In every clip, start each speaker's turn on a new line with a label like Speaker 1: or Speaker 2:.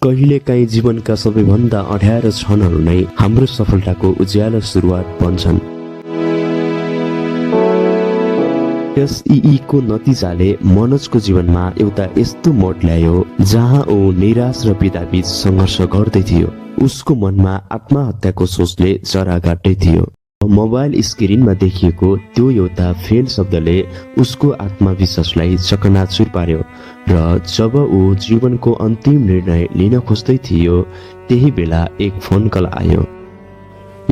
Speaker 1: कहिलेकाहीँ जीवनका सबैभन्दा अँध्यारो क्षणहरू नै हाम्रो सफलताको उज्यालो सुरुवात बन्छन्। एसईई को नतिजाले मनोजको जीवनमा एउटा यस्तो मोड ल्यायो जहाँ ऊ निराश र पीडाबीच सङ्घर्ष गर्दै थियो। उसको मनमा आत्महत्याको सोचले जरा गाड्दै थियो। मोबाइल स्क्रिनमा देखिएको त्यो एउटा फेल शब्दले उसको आत्मविश्वासलाई चकनाचुर पार्यो र जब ऊ जीवनको अन्तिम निर्णय लिन खोज्दै थियो त्यही बेला एक फोन कल आयो।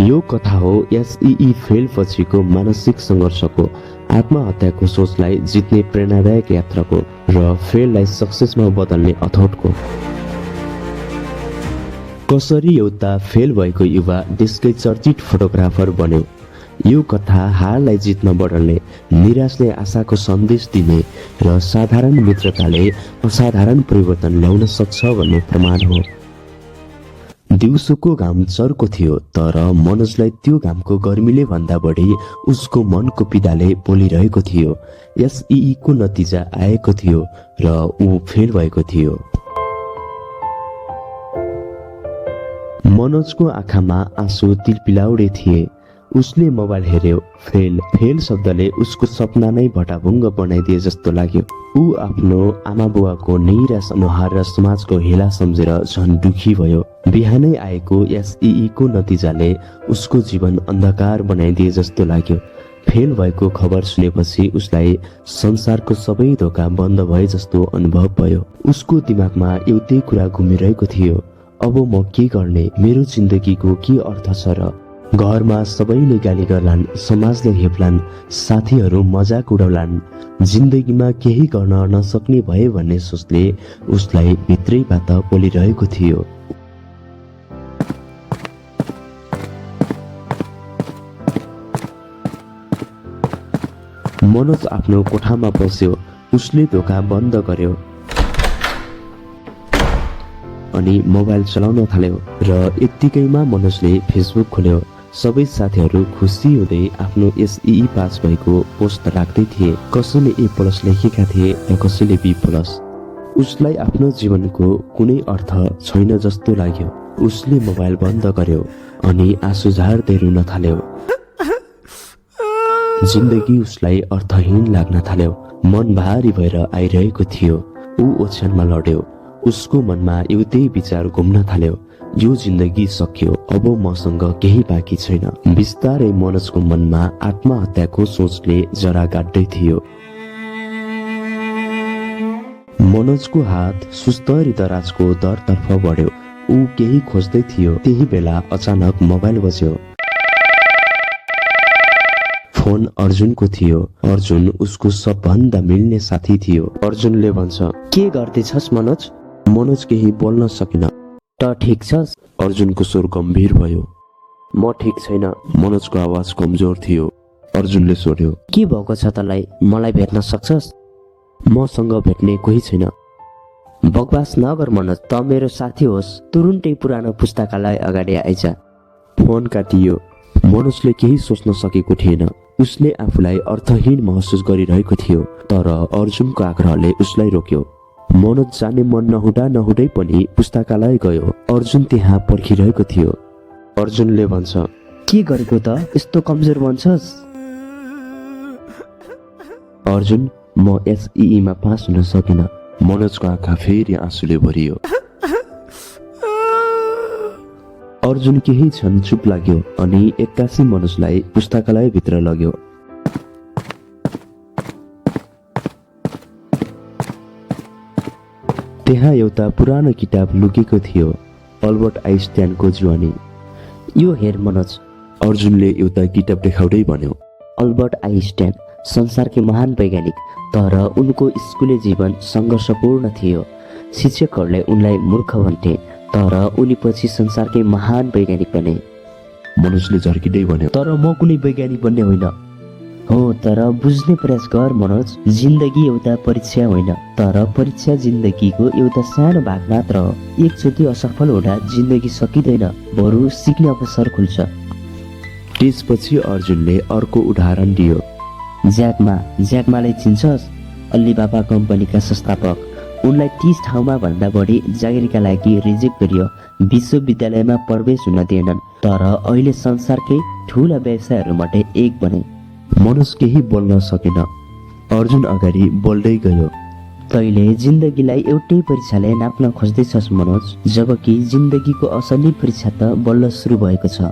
Speaker 1: यो कथा हो एसईई फेल पछिको मानसिक सङ्घर्षको, आत्महत्याको सोचलाई जित्ने प्रेरणादायक यात्राको र फेललाई सक्सेसमा बदल्ने अथोटको। कसरी एउटा फेल भएको युवा देशकै चर्चित फोटोग्राफर बन्यो। यो कथा हारलाई जित्न बदल्ने, निराशले आशाको सन्देश दिने र साधारण मित्रताले असाधारण परिवर्तन ल्याउन सक्छ भन्ने प्रमाण हो। दिउँसोको घाम चर्को थियो तर मनोजलाई त्यो घामको गर्मीले भन्दा बढी उसको मनको पीडाले बोलिरहेको थियो। एसईई को नतिजा आएको थियो र ऊ फेल भएको थियो। मनोजको आँखामा आँसु तिलपिलाउँदै थिए। उसले मोबाइल हेर्यो। फेल शब्दले उसको सपना नै भटाभुङ्ग बनाइदिए जस्तो लाग्यो। ऊ आफ्नो आमा बुवाको निराश अनुहार र समाजको हेला सम्झेर झन् दुखी भयो। बिहानै आएको एसईई को नतिजाले उसको जीवन अन्धकार बनाइदिए जस्तो लाग्यो। फेल भएको खबर सुनेपछि उसलाई संसारको सबै ढोका बन्द भए जस्तो अनुभव भयो। उसको दिमागमा एउटै कुरा घुमिरहेको थियो, अब म के गर्ने, मेरो जिन्दगीको के अर्थ छ र? घरमा सबैले गाली गर्लान्, समाजले हेप्लान्, साथीहरू मजाक उडाउलान्, जिन्दगीमा केही गर्न नसक्ने भए भन्ने सोचले उसलाई भित्रैबाट बोलिरहेको थियो। मनोज आफ्नो कोठामा बस्यो। उसले ढोका बन्द गर्यो अनि मोबाइल चलाउन थाल्यो र यत्तिकैमा मनोजले फेसबुक खोल्यो। सबै साथीहरू खुसी हुँदै आफ्नो एसईई पास भएको पोस्ट राख्दै थिए। कसैले A+ लेखेका थिए र कसैले B+। उसलाई आफ्नो जीवनको कुनै अर्थ छैन जस्तो लाग्यो। उसले मोबाइल बन्द गर्यो अनि आँसु झार्दै रुन थाल्यो। जिन्दगी उसलाई अर्थहीन लाग्न थाल्यो। मन भारी भएर आइरहेको थियो। ऊ ओछ्यानमा लड्यो। उसको मनमा एउटै विचार घुम्न थाल्यो, यो जिन्दगी सक्यो, अब मसँग केही बाँकी छैन। बिस्तारै मनोजको मनमा आत्महत्याको सोचले जरा गाड्दै थियो। मनोजको हात सुस्तरी दराजको दरतर्फ बढ्यो। ऊ केही खोज्दै थियो। त्यही बेला अचानक मोबाइल बज्यो। फोन अर्जुनको थियो। अर्जुन उसको सबभन्दा मिल्ने साथी थियो। अर्जुनले भन्छ, के गर्दैछस् मनोज? मनोज केही बोल्न सकिन।
Speaker 2: त ठिक छस्?
Speaker 1: अर्जुनको स्वर गम्भीर भयो।
Speaker 2: म ठिक छैन।
Speaker 1: मनोजको आवाज कमजोर थियो। अर्जुनले सोध्यो,
Speaker 2: के भएको छ तँलाई? मलाई भेट्न सक्छस्?
Speaker 1: मसँग भेट्ने कोही छैन।
Speaker 2: बकवास नगर मनोज, त मेरो साथी होस्। तुरुन्तै पुरानो पुस्तकालय अगाडि आइज।
Speaker 1: फोन काटियो। मनोजले केही सोच्न सकेको थिएन। उसले आफूलाई अर्थहीन महसुस गरिरहेको थियो तर अर्जुनको आग्रहले उसलाई रोक्यो। मनोज जाने मन नहुँदै पनि पुस्तकालय गयो। अर्जुन त्यहाँ पर्खिरहेको थियो। अर्जुनले भन्छ,
Speaker 2: के गरेको त? यस्तो कमजोर बन्छस्?
Speaker 1: अर्जुन, म एसईई मा पास हुन सकिन। मनोजको आँखा फेरि आँसुले भरियो। अर्जुन केही क्षण चुप लाग्यो अनि एक्कासी मनोजलाई पुस्तकालय भित्र लग्यो। त्यहाँ एउटा पुरानो किताब लुकेको थियो, अल्बर्ट आइन्स्टाइनको जीवनी।
Speaker 2: यो हेर मनोज,
Speaker 1: अर्जुनले एउटा किताब देखाउँदै भन्यो।
Speaker 2: अल्बर्ट आइन्स्टाइन संसारकै महान वैज्ञानिक, तर उनको स्कुले जीवन सङ्घर्षपूर्ण थियो। शिक्षकहरूले उनलाई मूर्ख भन्थे तर उनी पछि संसारकै महान वैज्ञानिक बने।
Speaker 1: मनोजले झर्किँदै भन्यो,
Speaker 2: तर म कुनै वैज्ञानिक बन्ने होइन। हो, तर बुझ्ने प्रयास गर मनोज, जिन्दगी एउटा परीक्षा होइन, तर परीक्षा जिन्दगीको एउटा सानो भाग मात्र हो। एकचोटि असफल हुँदा जिन्दगी सकिँदैन, बरु सिक्ने अवसर खुल्छ।
Speaker 1: त्यसपछि अर्जुनले अर्को उदाहरण दियो।
Speaker 2: ज्याकमालाई चिन्छस्? अल्लीबाबा कम्पनीका संस्थापक। उनलाई 30 ठाउँमा भन्दा बढी जागिरका लागि रिजेक्ट गरियो। विश्वविद्यालयमा प्रवेश हुन दिएनन्, तर अहिले संसारकै ठुला व्यवसायहरूमध्ये एक बने।
Speaker 1: मनोज केही बोल्न सकेन। अर्जुन अगाडि बोल्दै गयो।
Speaker 2: तैँले जिन्दगीलाई एउटै परीक्षाले नाप्न खोज्दैछस् मनोज, जबकि जिन्दगीको असली परीक्षा त बल्ल सुरु भएको छ।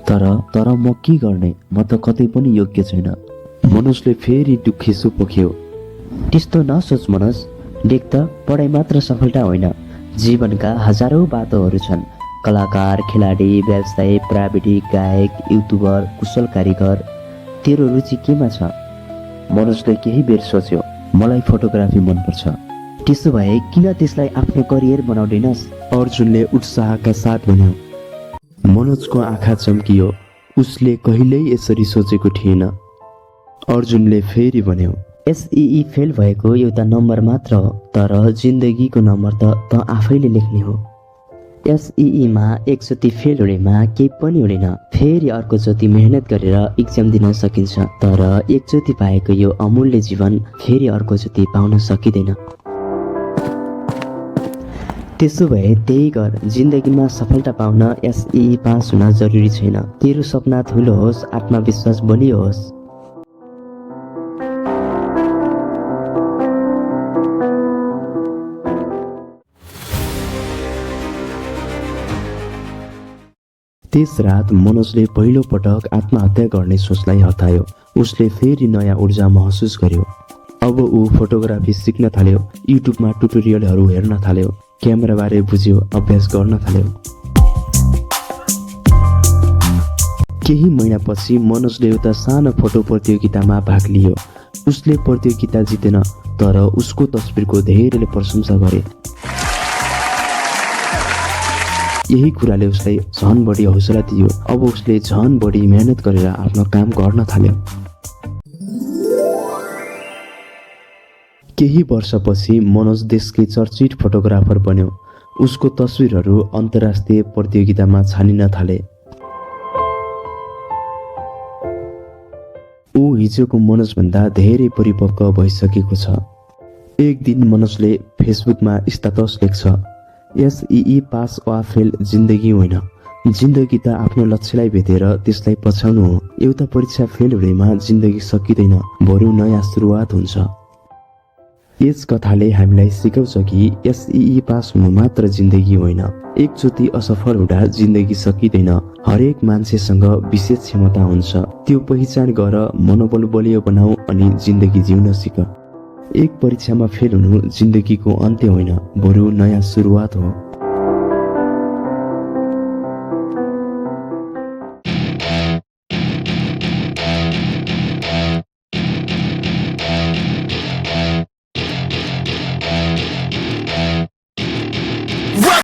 Speaker 1: तर म के गर्ने? म त कतै पनि योग्य छैन। मनोजले फेरि दुःखिसो पोख्यो।
Speaker 2: त्यस्तो नसोच मनोज, देख त पढाइ मात्र सफलता होइन, जीवनका हजारौं बाटोहरू छन्। कलाकार, खेलाडी, व्यवसाय, प्राविधिक, गायक, युट्युबर, कुशल कारिगर। तेरो रुचि केमा छ?
Speaker 1: मनोजले केही बेर सोच्यो। मलाई फोटोग्राफी मनपर्छ।
Speaker 2: त्यसो भए किन त्यसलाई आफ्नो करियर बनाउँदैनस्?
Speaker 1: अर्जुनले उत्साहका साथ भन्यो। मनोजको आँखा चम्कियो। उसले कहिल्यै यसरी सोचेको थिएन। अर्जुनले फेरि भन्यो,
Speaker 2: एसईई फेल भएको एउटा नम्बर मात्र हो, तर जिन्दगीको नम्बर त आफैले लेख्ने हो। एसईईमा एकचोटि फेल हुनेमा केही पनि हुँदैन, फेरि अर्कोचोटि मेहनत गरेर इक्जाम दिन सकिन्छ, तर एकचोटि पाएको यो अमूल्य जीवन फेरि अर्कोचोटि पाउन सकिँदैन। त्यसो भए त्यही गर। जिन्दगीमा सफलता पाउन एसईई पास हुन जरुरी छैन। तेरो सपना ठुलो होस्, आत्मविश्वास बलियो होस्।
Speaker 1: त्यस रात मनोजले पहिलो पटक आत्महत्या गर्ने सोचलाई हटायो। उसले फेरि नयाँ ऊर्जा महसुस गर्यो। अब ऊ फोटोग्राफी सिक्न थाल्यो, युट्युबमा ट्युटोरियलहरू हेर्न थाल्यो, क्यामेराबारे बुझ्यो, अभ्यास गर्न थाल्यो। केही महिनापछि मनोजले एउटा सानो फोटो प्रतियोगितामा भाग लियो। उसले प्रतियोगिता जितेन, तर उसको तस्बिरको धेरैले प्रशंसा गरे। यही कुराले उसलाई झन बढी हौसला दियो। अब उसले झन बढी मेहनत गरेर आफ्नो काम गर्न थाल्यो। केही वर्षपछि मनोज देशकै चर्चित फोटोग्राफर बन्यो। उसको तस्बिरहरू अन्तर्राष्ट्रिय प्रतियोगितामा छानिन थाले। ऊ हिजोको मनोजभन्दा धेरै परिपक्व भइसकेको छ। एक दिन मनोजले फेसबुकमा स्ट्याटस लेख्छ, एसईई पास वा फेल जिन्दगी होइन, जिन्दगी त आफ्नो लक्ष्यलाई भेटेर त्यसलाई पछ्याउनु हो। एउटा परीक्षा फेल हुनेमा जिन्दगी सकिँदैन, बरु नयाँ सुरुवात हुन्छ। यस कथाले हामीलाई सिकाउँछ कि एसईई पास हुनु मात्र जिन्दगी होइन, एकचोटि असफल हुँदा जिन्दगी सकिँदैन। हरेक मान्छेसँग विशेष क्षमता हुन्छ, त्यो पहिचान गर, मनोबल बलियो बनाऊ अनि जिन्दगी जिउन सिक। एक परीक्षामा फेल हुनु जिन्दगीको अन्त्य होइन, बरु नयाँ सुरुवात हो।